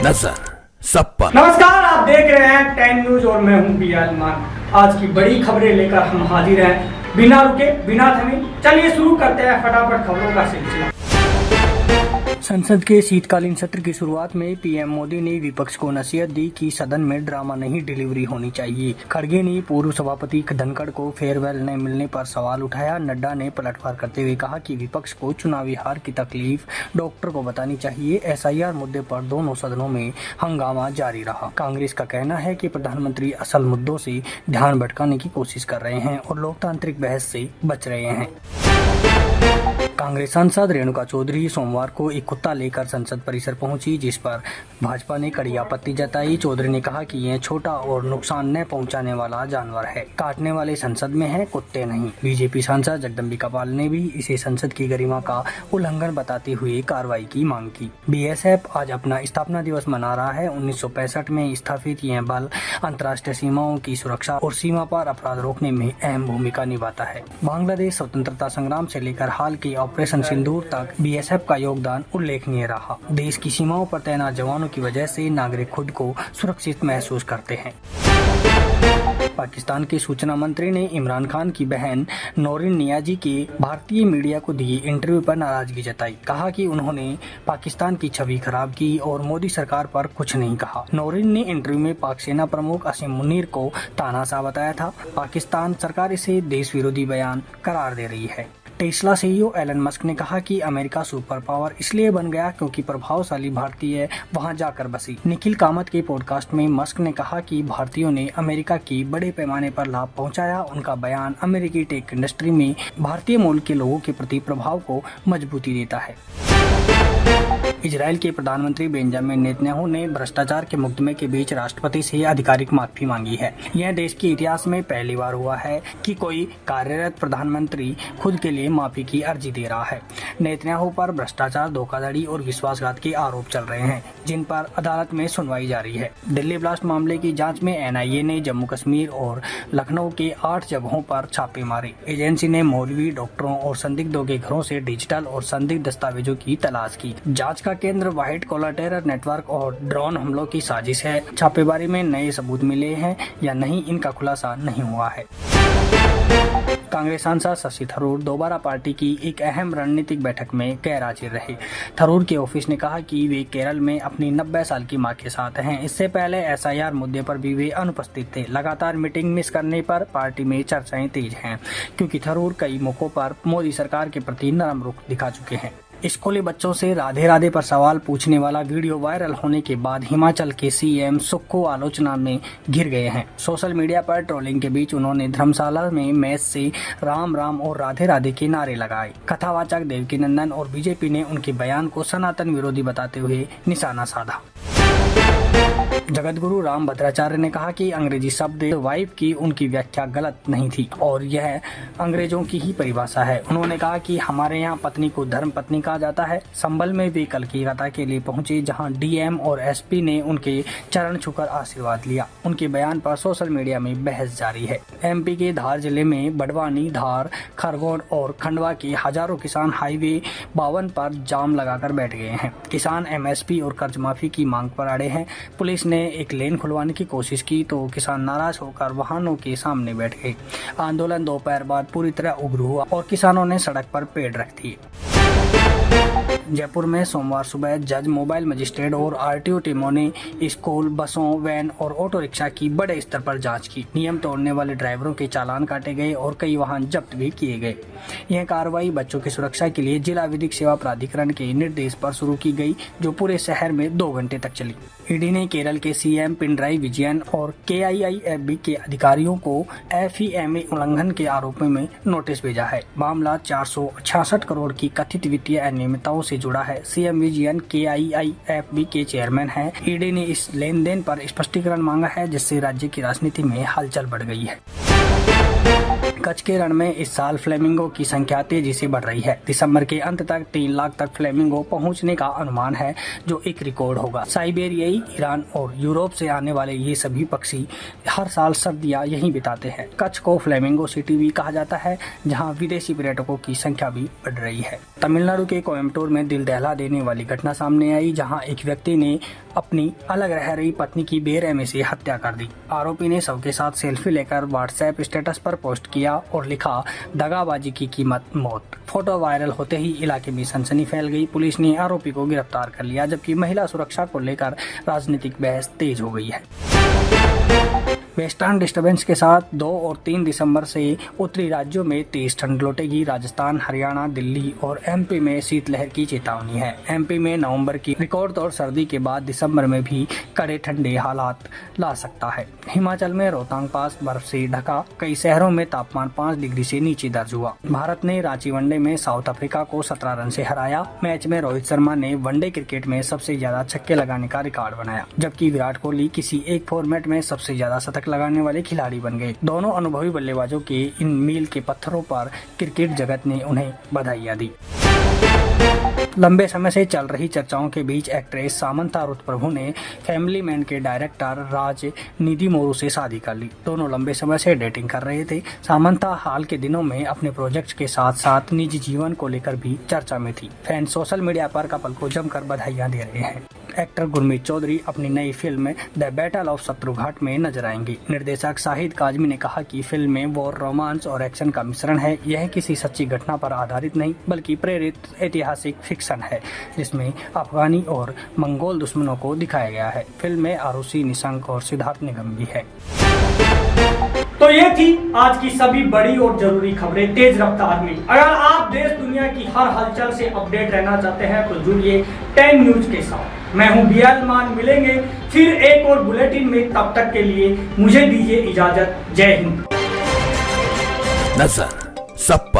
नजर सब पर। नमस्कार, आप देख रहे हैं 10 न्यूज और मैं हूं बियाल मान। आज की बड़ी खबरें लेकर हम हाजिर हैं, बिना रुके बिना थमे। चलिए शुरू करते हैं फटाफट खबरों का सिलसिला। संसद के शीतकालीन सत्र की शुरुआत में पीएम मोदी ने विपक्ष को नसीहत दी कि सदन में ड्रामा नहीं, डिलीवरी होनी चाहिए। खड़गे ने पूर्व सभापति धनखड़ को फेयरवेल न मिलने पर सवाल उठाया। नड्डा ने पलटवार करते हुए कहा कि विपक्ष को चुनावी हार की तकलीफ डॉक्टर को बतानी चाहिए। एसआईआर मुद्दे पर दोनों सदनों में हंगामा जारी रहा। कांग्रेस का कहना है कि प्रधानमंत्री असल मुद्दों से ध्यान भटकाने की कोशिश कर रहे हैं और लोकतांत्रिक बहस से बच रहे हैं। कांग्रेस सांसद रेणुका चौधरी सोमवार को एक कुत्ता लेकर संसद परिसर पहुंची, जिस पर भाजपा ने कड़ी आपत्ति जताई। चौधरी ने कहा कि यह छोटा और नुकसान न पहुंचाने वाला जानवर है, काटने वाले संसद में है, कुत्ते नहीं। बीजेपी सांसद जगदम्बिका पाल ने भी इसे संसद की गरिमा का उल्लंघन बताते हुए कार्रवाई की मांग की। बीएसएफ आज अपना स्थापना दिवस मना रहा है। 1965 में स्थापित यह बल अंतर्राष्ट्रीय सीमाओं की सुरक्षा और सीमा पार अपराध रोकने में अहम भूमिका निभाता है। बांग्लादेश स्वतंत्रता संग्राम से लेकर हाल के ऑपरेशन सिंदूर तक बीएसएफ का योगदान उल्लेखनीय रहा। देश की सीमाओं पर तैनात जवानों की वजह से नागरिक खुद को सुरक्षित महसूस करते हैं। पाकिस्तान के सूचना मंत्री ने इमरान खान की बहन नौरीन नियाजी के भारतीय मीडिया को दिए इंटरव्यू पर नाराजगी जताई। कहा कि उन्होंने पाकिस्तान की छवि खराब की और मोदी सरकार पर कुछ नहीं कहा। नौरीन ने इंटरव्यू में पाक सेना प्रमुख असीम मुनीर को तानाशाह बताया था। पाकिस्तान सरकार इसे देश विरोधी बयान करार दे रही है। टेस्ला सीईओ एलन मस्क ने कहा कि अमेरिका सुपर पावर इसलिए बन गया क्योंकि प्रभावशाली भारतीय वहां जाकर बसी। निखिल कामत के पॉडकास्ट में मस्क ने कहा कि भारतीयों ने अमेरिका की बड़े पैमाने पर लाभ पहुंचाया। उनका बयान अमेरिकी टेक इंडस्ट्री में भारतीय मूल के लोगों के प्रति प्रभाव को मजबूती देता है। इजराइल के प्रधानमंत्री बेंजामिन नेतन्याहू ने भ्रष्टाचार के मुकदमे के बीच राष्ट्रपति से आधिकारिक माफी मांगी है। यह देश के इतिहास में पहली बार हुआ है कि कोई कार्यरत प्रधानमंत्री खुद के लिए माफी की अर्जी दे रहा है। नेतन्याहू पर भ्रष्टाचार, धोखाधड़ी और विश्वासघात के आरोप चल रहे हैं, जिन पर अदालत में सुनवाई जारी है। दिल्ली ब्लास्ट मामले की जाँच में एनआईए ने जम्मू कश्मीर और लखनऊ के 8 जगहों पर छापे मारे। एजेंसी ने मौलवी, डॉक्टरों और संदिग्धों के घरों से डिजिटल और संदिग्ध दस्तावेजों की तलाश की। जांच का केंद्र व्हाइट कॉलर टेरर नेटवर्क और ड्रोन हमलों की साजिश है। छापेमारी में नए सबूत मिले हैं या नहीं, इनका खुलासा नहीं हुआ है। कांग्रेस सांसद शशि थरूर दोबारा पार्टी की एक अहम रणनीतिक बैठक में गैरहाजिर रहे। थरूर के ऑफिस ने कहा कि वे केरल में अपनी 90 साल की मां के साथ हैं। इससे पहले एसआईआर मुद्दे पर भी वे अनुपस्थित थे। लगातार मीटिंग मिस करने पर पार्टी में चर्चाएं तेज हैं, क्योंकि थरूर कई मौकों पर मोदी सरकार के प्रति नरम रुख दिखा चुके हैं। स्कूली बच्चों से राधे राधे पर सवाल पूछने वाला वीडियो वायरल होने के बाद हिमाचल के सीएम सुक्खू आलोचना में घिर गए हैं। सोशल मीडिया पर ट्रोलिंग के बीच उन्होंने धर्मशाला में मैच से राम राम और राधे राधे के नारे लगाए। कथावाचक देवकीनंदन और बीजेपी ने उनके बयान को सनातन विरोधी बताते हुए निशाना साधा। जगतगुरु राम भद्राचार्य ने कहा कि अंग्रेजी शब्द वाइफ की उनकी व्याख्या गलत नहीं थी और यह अंग्रेजों की ही परिभाषा है। उन्होंने कहा कि हमारे यहाँ पत्नी को धर्म पत्नी कहा जाता है। संभल में वे कलकत्ता के लिए पहुंचे, जहां डीएम और एसपी ने उनके चरण छूकर आशीर्वाद लिया। उनके बयान पर सोशल मीडिया में बहस जारी है। एमपी के धार जिले में बड़वानी, धार, खरगोन और खंडवा के हजारों किसान हाईवे 52 पर जाम लगाकर बैठ गए हैं। किसान एमएसपी और कर्ज माफी की मांग पर अड़े हैं। पुलिस ने एक लेन खुलवाने की कोशिश की तो किसान नाराज होकर वाहनों के सामने बैठ गए। आंदोलन दोपहर बाद पूरी तरह उग्र हुआ और किसानों ने सड़क पर पेड़ रख दिए। जयपुर में सोमवार सुबह जज, मोबाइल मजिस्ट्रेट और आरटीओ टीमों ने स्कूल बसों, वैन और ऑटो रिक्शा की बड़े स्तर पर जांच की। नियम तोड़ने वाले ड्राइवरों के चालान काटे गए और कई वाहन जब्त भी किए गए। यह कार्रवाई बच्चों की सुरक्षा के लिए जिला विधिक सेवा प्राधिकरण के निर्देश पर शुरू की गई, जो पूरे शहर में 2 घंटे तक चली। ईडी ने केरल के सीएम पिनराई विजयन और केआईआईएफबी के अधिकारियों को एफईएमए उल्लंघन के आरोपों में नोटिस भेजा है। मामला 466 करोड़ की कथित वित्तीय अनियमितताओं से जुड़ा है। सीएम विजयन केआईआईएफबी के चेयरमैन हैं। ईडी ने इस लेन देन पर स्पष्टीकरण मांगा है, जिससे राज्य की राजनीति में हलचल बढ़ गई है। कच्छ के रण में इस साल फ्लेमिंगो की संख्या तेजी से बढ़ रही है। दिसंबर के अंत तक 3 लाख तक फ्लेमिंगो पहुंचने का अनुमान है, जो एक रिकॉर्ड होगा। साइबेरियाई, ईरान और यूरोप से आने वाले ये सभी पक्षी हर साल सर्दियां यहीं बिताते हैं। कच्छ को फ्लेमिंगो सिटी भी कहा जाता है, जहां विदेशी पर्यटकों की संख्या भी बढ़ रही है। तमिलनाडु के कोयम्बटूर में दिल दहला देने वाली घटना सामने आई, जहां एक व्यक्ति ने अपनी अलग रह रही पत्नी की बेरहमी से हत्या कर दी। आरोपी ने शव के साथ सेल्फी लेकर व्हाट्सएप स्टेटस पर पोस्ट किया और लिखा, दगाबाजी की कीमत मौत। फोटो वायरल होते ही इलाके में सनसनी फैल गई। पुलिस ने आरोपी को गिरफ्तार कर लिया, जबकि महिला सुरक्षा को लेकर राजनीतिक बहस तेज हो गई है। वेस्टर्न डिस्टर्बेंस के साथ 2 और 3 दिसंबर से उत्तरी राज्यों में तेज ठंड लौटेगी। राजस्थान, हरियाणा, दिल्ली और एमपी में शीतलहर की चेतावनी है। एमपी में नवंबर की रिकॉर्ड तोड़ सर्दी के बाद दिसंबर में भी कड़े ठंडे हालात ला सकता है। हिमाचल में रोहतांग पास बर्फ से ढका, कई शहरों में तापमान 5 डिग्री से नीचे दर्ज हुआ। भारत ने रांची वनडे में साउथ अफ्रीका को 17 रन से हराया। मैच में रोहित शर्मा ने वनडे क्रिकेट में सबसे ज्यादा छक्के लगाने का रिकॉर्ड बनाया, जबकि विराट कोहली किसी एक फॉर्मेट में सबसे ज्यादा शतक लगाने वाले खिलाड़ी बन गए। दोनों अनुभवी बल्लेबाजों के इन मील के पत्थरों पर क्रिकेट जगत ने उन्हें बधाइयां दी। लंबे समय से चल रही चर्चाओं के बीच एक्ट्रेस सामंथा रुथ प्रभु ने फैमिली मैन के डायरेक्टर राज निधिमोरू से शादी कर ली। दोनों लंबे समय से डेटिंग कर रहे थे। सामंथा हाल के दिनों में अपने प्रोजेक्ट्स के साथ साथ निजी जीवन को लेकर भी चर्चा में थी। फैंस सोशल मीडिया पर कपल को जमकर बधाइयां दे रहे हैं। एक्टर गुरमीत चौधरी अपनी नई फिल्म द बैटल ऑफ शत्रुघाट में नजर आएंगे। निर्देशक शाहिद काजमी ने कहा कि फिल्म में वॉर, रोमांस और एक्शन का मिश्रण है। यह किसी सच्ची घटना पर आधारित नहीं, बल्कि प्रेरित ऐतिहासिक फिक्शन है, जिसमें अफगानी और मंगोल दुश्मनों को दिखाया गया है। फिल्म में आरुषि, निशंक और सिद्धार्थ निगम भी है। तो ये थी आज की सभी बड़ी और जरूरी खबरें तेज रफ्तार में। अगर आप देश दुनिया की हर हलचल से अपडेट रहना चाहते हैं तो जुड़िए 10 न्यूज के साथ। मैं हूं बियाल मान। मिलेंगे फिर एक और बुलेटिन में, तब तक के लिए मुझे दीजिए इजाजत। जय हिंद। नजर सब पर।